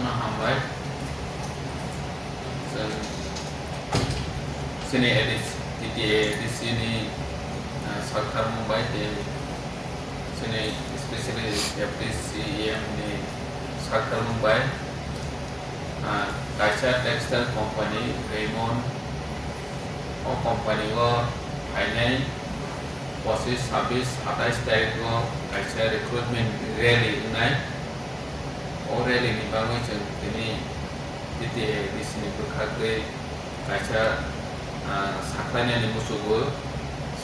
Sona Hambai. Sini edis TTA di sini Sarkar Mumbai di sini especially FDCEM di Sarkar Mumbai. Kaisa textile company Raymond or company go finance process service 28 tarik go kaisa recruitment rally unai rally ni bangun jeng ini TTA di sini berkait kaisa saklanya ni musuh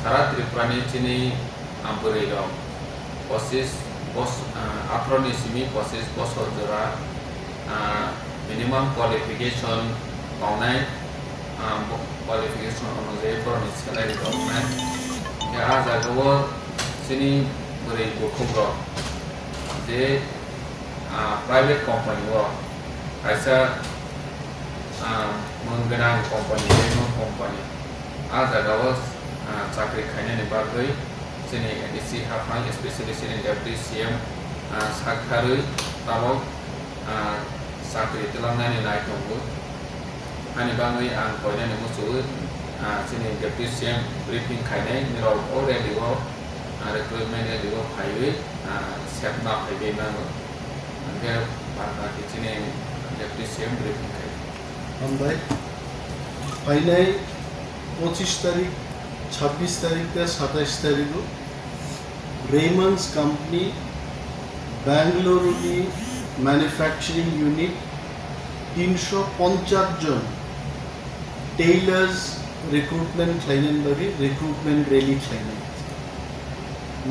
syarat Tripurani sini ampuri dong proses pos atronisimi proses pos order minimum qualification kaunai qualification অনুযায়ী permit salary kaunai ya jago sini beri bukhumro je private company wo kaisa menggenang company Raymond company jago চাকরি খাইনানি বাগৈ sini edisi hafang especially sini FDCM sakharui tamok sakri telangnani nai tongo ani bangui ang koinani musu sini FDCM briefing khainai mirau already go recruitment already go phaiwi setna phaibe mango angge barna sini FDCM briefing khai ambai phainai 25 तारिख 26 तारिख से 27 तारिख को Raymond's company Bengaluru की manufacturing unit 350 जन tailors recruitment क्लाइनेन बगी recruitment rally क्लाइनेन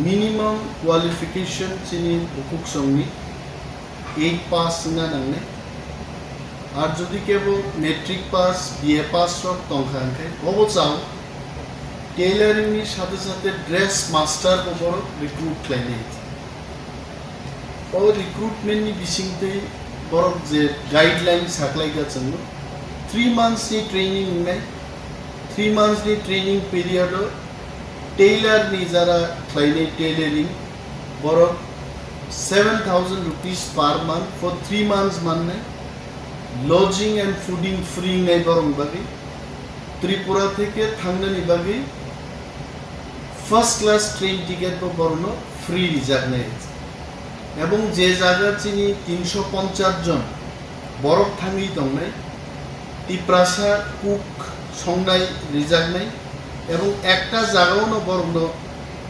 minimum qualification चिनी हुकुक संगी 8 पास ना नंगे और যদি কেবল মেট্রিক পাস বিএ পাস সব তংখানকে অবচাও টেইলারিং এর সাথে সাথে ড্রেস মাস্টার উপর রিক্রুট ক্লাইনে ও রিক্রুটমেন্ট নি বিসিংতে বড় যে গাইডলাইন সাকলাই গাছন 3 মান্থস নি ট্রেনিং নাই 3 মান্থস নি ট্রেনিং পিরিয়ড টেইলার নি যারা ক্লাইনে টেইলারিং বড় 7000 rupees per month for 3 months মানে lodging and fooding free নাই বরং বাকি ত্রিপুরা থেকে থাঙ্গানি বাকি ফার্স্ট ক্লাস ট্রেন টিকেট বরণ ফ্রি রিজার্ভ নাই এবং যে জায়গা চিনি 350 জন বরফ থাঙ্গি দং নাই টিপ্রাসা কুক সংনাই রিজার্ভ নাই এবং একটা জায়গাও না বরণ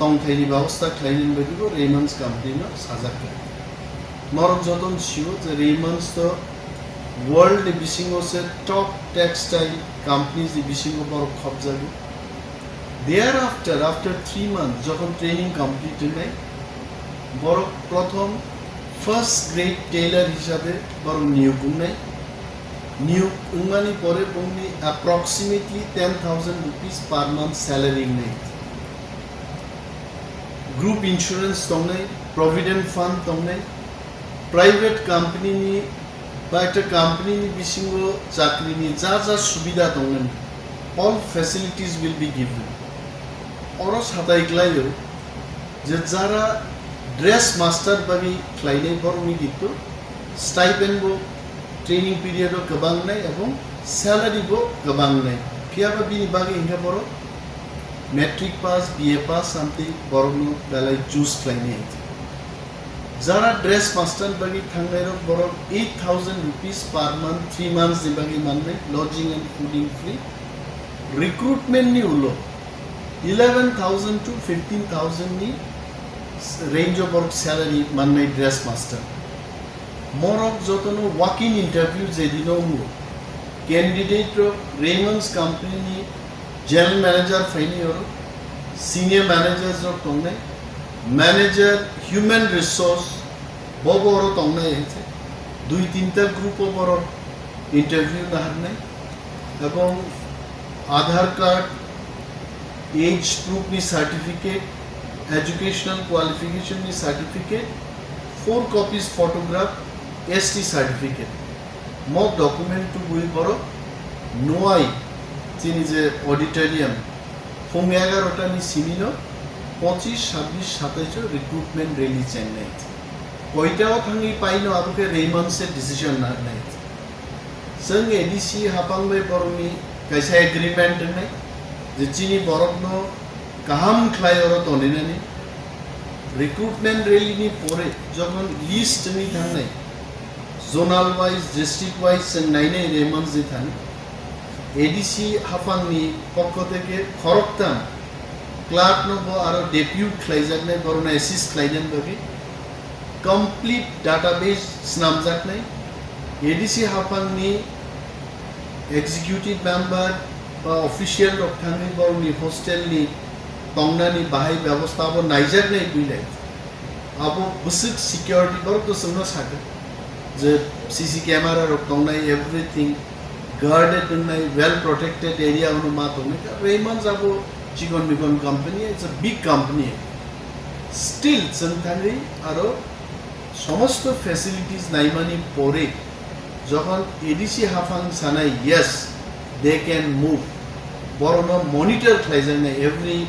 তংথাইনি ব্যবস্থা খাইলেন বাকিব রেমন্ডস কোম্পানি না সাজাকে নরক যতন ছিল যে রেমন্ডস তো world bisingo se top textile companies bisingo bor khobjago thereafter after 3 months যখন ট্রেনিং কমপ্লিট হয় বড় প্রথম ফার্স্ট গ্রেড টেইলার হিসাবে বড় নিয়োগ নাই নিয়োগ উঙ্গানি পরে বংনি approximately 10000 rupees per month salary নেই গ্রুপ ইন্স্যুরেন্স দং নাই প্রভিডেন্ট ফান্ড দং নাই প্রাইভেট কোম্পানি নি বা একটা কোম্পানি বিসিঙ্গ চাকরি নিয়ে যা যা সুবিধা দংনেন all facilities will be given অরো সাতাই গ্লাইও যে যারা ড্রেস মাস্টার বাগি ক্লাইনে বরমি দিত স্টাইপেন্ড বো ট্রেনিং পিরিয়ডও গোबां নাই এবং স্যালারি বো গোबां নাই ফিয়াবা বিনি বাগি ইনকা বড় ম্যাট্রিক পাস বিএ পাস সামতি বড়নো বেলায় চুজ ক্লাইনে যারা ড্রেস মাস্টার বাগি থাঙ্গাইর বড় 8000 rupees per month 3 months দি বাগি মানে lodging and fooding free recruitment নি হলো 11000 to 15000 নি রেঞ্জ অফ ওয়ার্ক স্যালারি মানে ড্রেস মাস্টার মরক যতনো ওয়াক ইন ইন্টারভিউ যেদিন মু ক্যান্ডিডেট রেমন্ডস কোম্পানি নি জেনারেল ম্যানেজার ফাইনি ওর সিনিয়র ম্যানেজার্স অফ তংনে ম্যানেজার হিউম্যান রিসোর্স বড় তংনাই হয়েছে 2-3টা গ্রুপ বড় ইন্টারভিউ নাহার এবং আধার কার্ড এজ প্রুফ নি সার্টিফিকেট এডুকেশনাল কোয়ালিফিকেশন নি certificate 4 copies photograph ST certificate mock document to বই বড় নোয়াই চিনি যে অডিটোরিয়াম ফোম 11টা নি Cimino 25, 26, 27 recruitment rally Chennai कोइटाव थांगी पाइनो आबुके Ramon से डिसीजन ना नहीं संग एडीसी हापांग में बरमी कैसे एग्रीमेंट नहीं जिचिनी बरकनो काहाम खलाय और तोनिनानी रिक्रूटमेंट रैली नि परे जखन लिस्ट नि थांनाय जोनाल वाइज डिस्ट्रिक्ट वाइज जों नायनाय रेमन जे थाङो एडीसी हाफांनि पक्ष থেকে खरकताम क्लार्क नबो आरो डेप्यूट खलायजानाय बरना एसिस्ट खलायनाय बागै कमप्लीट डाटाबेस स्नामजानाय एडीसी हाफांनि एक्जिक्यूटिव मेंबर बा ऑफिशियल रक थाङै बरनि हस्टेलनि तंनानि बाहाय व्यवस्थाबो नायजानाय बिलाय आबो बुसुक सिक्योरिटी बरको सोंनो सागो जे सीसी कैमरा रक तंनाय एवरीथिंग गार्डेड दोननाय वेल प्रोटेक्टेड एरिया उनु मा तंनाय रेमन जाबो chicken मिकन company it's a big company still जों थाङै आरो समस्त फैसिलिटीज नायमानि परे जखन एडीसी हाफां सानाय यस दे कैन मूव बरनो मॉनिटर खालायजानाय एवरी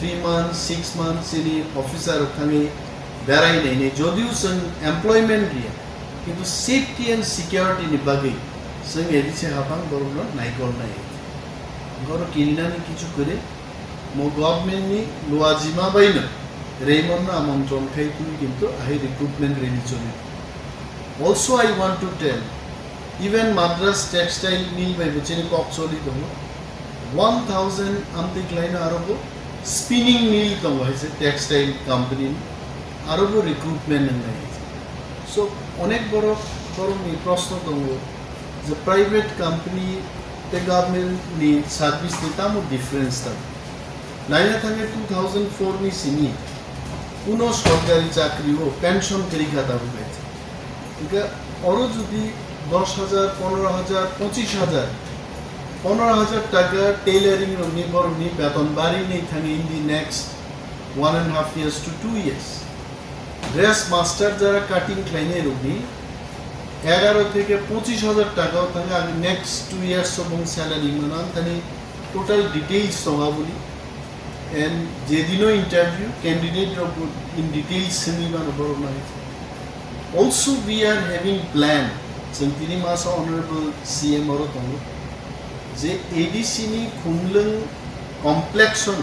3 months 6 months इनि ऑफिसर थाङै बेरायनायनि जदिउ जों एमप्लॉयमेंट गैया किन्तु सेफ्टी एंड सिक्योरिटी नि बागै जों एडीसी हाफां बरनो नायगरनाय गरो किरिनानि किछु करे मो गवर्नमेंट नि लुआजिमा बायनो रेमन ना आमंत्रण खायकुनि किन्तु आहि रिक्रूटमेंट रेली चले also I want to tell even Madras textile mill by buchini kok choli dong 1000 amtik line arobo spinning mill dong hoise textile company arobo recruitment nai so onek boro mi proshno dong the private company the government ni service ni tamo difference ta naina thange 2004 ni sini uno sorkari chakri ho pension tarika ta hoyeche ika oro jodi 10,000 15,000 25,000 15,000 টাকা tailoring র নিবরনি বেতন বাড়ি নেই থাকি in the next 1.5 years to 2 years dress master যারা cutting ক্লাইনে রুগী 11 থেকে 25,000 টাকাও থাকে আগে নেক্সট 2 years এবং স্যালারি মানান তানি টোটাল ডিটেইলস সঙ্গা বলি এন্ড যেদিনও ইন্টারভিউ ক্যান্ডিডেট ইন ডিটেইলস সিনিমান বড় নাই also we are having plan जों तिनि मासा ऑनरेबल सीएम और दङ जे एडीसी नि खुंलुं कॉम्प्लेक्सन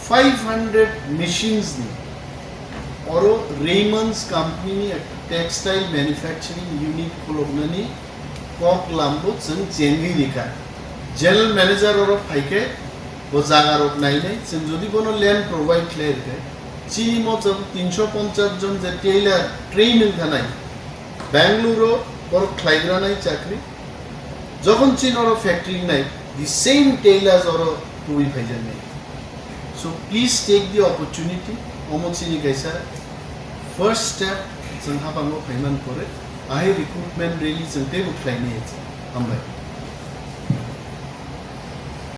500 machines नि और रेमंड्स कंपनी नि टेक्सटाइल मैन्युफैक्चरिंग यूनिट खुलबनानि कक लाम्बो जों जेंगि लिखा जनरल मैनेजर और फाइके बो जागा रक नायनाय जों जदि कोनो लैंड प्रोवाइड खालायके चिनि मत 350 जन जे टेलर ट्रेनिंग थानाय बेंगलुरु और खालायग्रा नाय चाकरी जखन चीन और फैक्ट्री नाय the same tailors और टुई फाइजन नाय so please take the opportunity अमोचिनि गायसा first step जों हाबांगो फाइमान करे आइ रिक्रूटमेंट रेली जों टेबो खालायनाय हामबाय